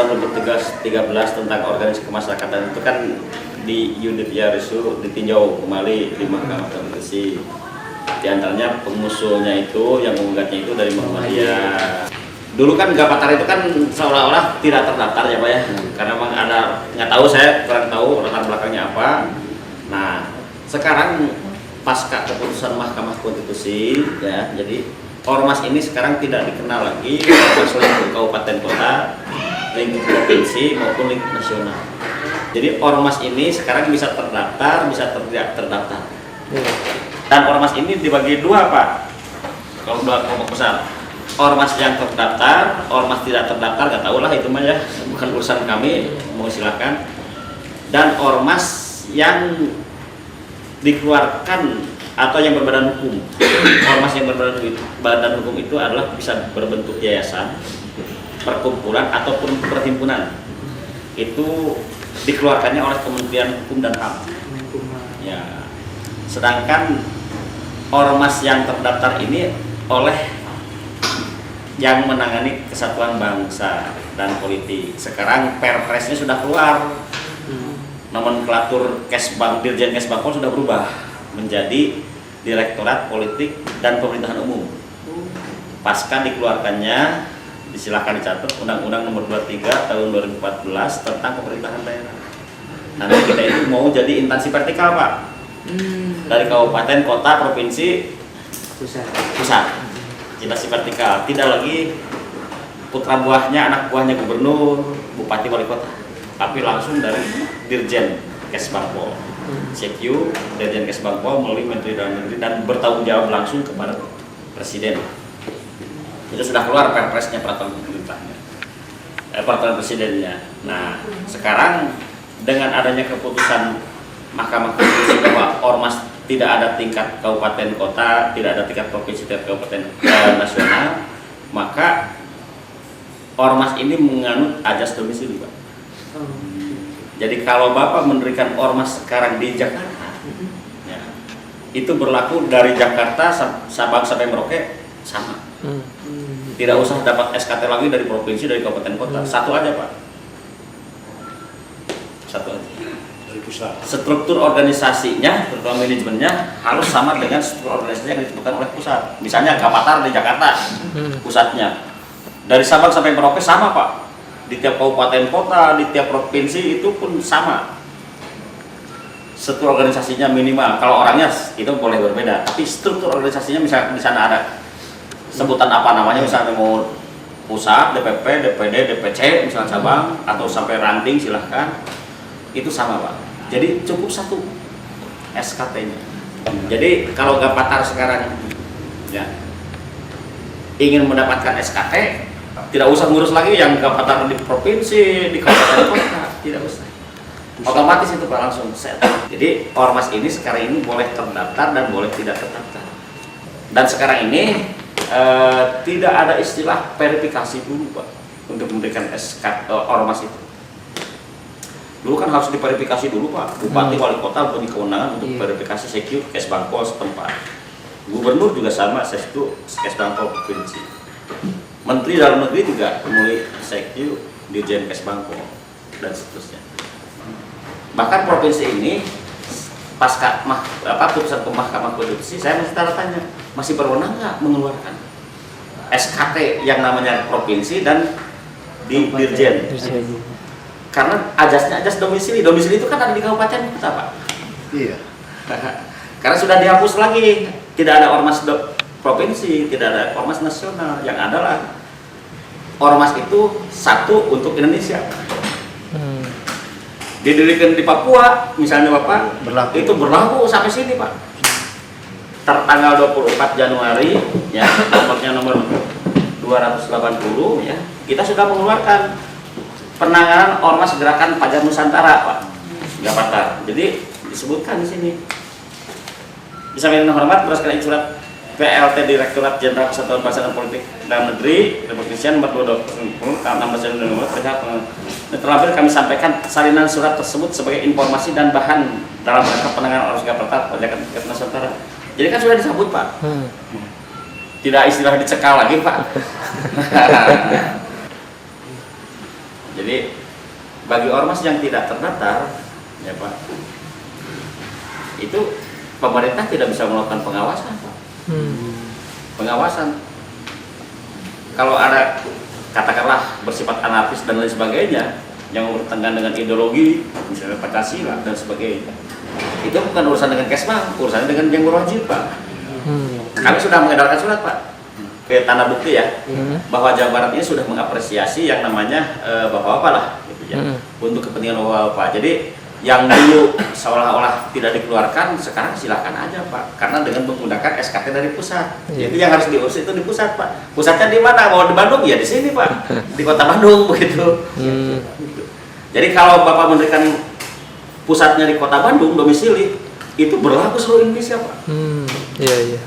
Undang-Undang Nomor 13 tentang organisasi kemasyarakatan itu kan di unit Yarisu ditinjau kembali di Mahkamah Konstitusi. Di antaranya pengusulnya itu, yang menggugatnya itu dari Muhammadiyah. Dulu kan Gapatara itu kan seolah-olah tidak terdaftar ya Pak ya, karena memang ada, nggak tahu, saya kurang tahu latar belakangnya apa. Nah sekarang pasca keputusan Mahkamah Konstitusi ya, jadi ormas ini sekarang tidak dikenal lagi ormas lingkup kabupaten kota, lingkup provinsi maupun lingkup nasional. Jadi ormas ini sekarang bisa terdaftar, bisa tidak terdaftar. Dan ormas ini dibagi dua Pak, kalau dua kelompok besar. Ormas yang terdaftar, ormas tidak terdaftar, nggak tahu lah itu mah ya, bukan urusan kami, mau silakan. Dan ormas yang dikeluarkan atau yang berbadan hukum. Ormas yang berbadan hukum itu adalah bisa berbentuk yayasan, perkumpulan ataupun perhimpunan. Itu dikeluarkannya oleh Kementerian Hukum dan HAM. Ya. Sedangkan ormas yang terdaftar ini oleh yang menangani kesatuan bangsa dan politik. Sekarang perpresnya sudah keluar, nomenklatur Dirjen Kesbangpol sudah berubah menjadi Direktorat Politik dan Pemerintahan Umum. Pasca dikeluarkannya, disilakan dicatat, Undang-Undang Nomor 23 Tahun 2014 tentang pemerintahan daerah. Nanti kita itu mau jadi instansi vertikal Pak, dari kabupaten, kota, provinsi, pusat. Instansi vertikal, tidak lagi putra buahnya, anak buahnya gubernur, bupati, wali kota, tapi langsung dari Dirjen Kesbangpol, CQ, Dirjen Kesbangpol melalui Menteri Dalam Negeri dan bertanggung jawab langsung kepada Presiden. Itu sudah keluar perpresnya, peraturan pemerintahnya, peraturan presidennya. Nah, sekarang dengan adanya keputusan Mahkamah Konstitusi bahwa ormas tidak ada tingkat kabupaten kota, tidak ada tingkat provinsi, tingkat kabupaten nasional, maka ormas ini menganut ajas domisili Pak. Jadi kalau Bapak mendirikan ormas sekarang di Jakarta, ya, itu berlaku dari Jakarta Sabang sampai Merauke sama. Tidak usah dapat SKT lagi dari provinsi, dari kabupaten kota, satu aja Pak. Satu aja. Struktur organisasinya, terutama manajemennya harus sama dengan struktur organisasi yang ditentukan oleh pusat. Misalnya Gapatara di Jakarta, pusatnya. Dari Sabang sampai Merauke sama Pak. Di tiap kabupaten kota, di tiap provinsi itu pun sama. Struktur organisasinya minimal. Kalau orangnya itu boleh berbeda, tapi struktur organisasinya misalnya di sana ada sebutan apa namanya, misalnya mau pusat, DPP, DPD, DPC, misalnya cabang, atau sampai ranting silahkan. Itu sama Pak. Jadi cukup satu SKT-nya. Jadi kalau Gapatara sekarang ya ingin mendapatkan SKT, tidak usah ngurus lagi yang Gapatara di provinsi, di kabupaten kota, tidak usah. Otomatis itu Pak langsung set. Jadi ormas ini sekarang ini boleh terdaftar dan boleh tidak terdaftar. Dan sekarang ini tidak ada istilah verifikasi dulu Pak untuk memberikan SKT ormas itu. Dulu kan harus diverifikasi dulu Pak, bupati, wali kota punya kewenangan untuk verifikasi CQ Kesbangpol setempat. Gubernur juga sama, CQ Kesbangpol provinsi. Menteri Dalam Negeri juga mulai CQ Dirjen Kesbangpol dan seterusnya. Bahkan provinsi ini pasca putusan Mahkamah Konstitusi, saya masih tanda tanya, masih berwenang nggak mengeluarkan SKT yang namanya provinsi dan di Dirjen? Karena ajasnya ajas domisili. Domisili itu kan ada di kabupaten kota Pak. Iya. Karena sudah dihapus lagi, tidak ada ormas provinsi, tidak ada ormas nasional. Yang adalah ormas itu satu untuk Indonesia. Didirikan di Papua, misalnya Bapak, itu berlaku sampai sini Pak. Tertanggal 24 Januari, ya, nomornya nomor 280, ya, kita sudah mengeluarkan penanganan ormas gerakan Fajar Nusantara Pak, Gapatara. Jadi disebutkan di sini. Bisa dengan hormat berdasarkan surat PLT Direktorat Jenderal Kesatuan Bangsa dan Politik Dalam Negeri Republik Indonesia nomor 220 tahun 16 Januari terlebih kami sampaikan salinan surat tersebut sebagai informasi dan bahan dalam rangka penanganan ormas Gapatara Fajar Nusantara. Jadi kan sudah disambut Pak. Tidak istilah dicekal lagi Pak. Jadi Jadi bagi ormas yang tidak terdaftar, ya Pak, itu pemerintah tidak bisa melakukan pengawasan, Pak. Pengawasan. Kalau ada katakanlah bersifat anarkis dan lain sebagainya yang bertentangan dengan ideologi, misalnya Pancasila dan sebagainya, itu bukan urusan dengan Kesbang, urusannya dengan yang berwajib, Pak. Kami sudah mengedarkan surat, Pak, ke tanda bukti ya, bahwa Jawa Barat ini sudah mengapresiasi yang namanya bapak-bapak lah, gitu ya, untuk kepentingan bapak-bapak. Jadi yang dulu seolah-olah tidak dikeluarkan, sekarang silahkan aja, Pak, karena dengan menggunakan SKT dari pusat. Jadi yang harus diurus itu di pusat, Pak. Pusatnya di mana? Mau di Bandung? Ya di sini, Pak, di kota Bandung, begitu. Jadi kalau Bapak memberikan pusatnya di kota Bandung, domisili, itu berlaku seluruh Indonesia, Pak. Iya.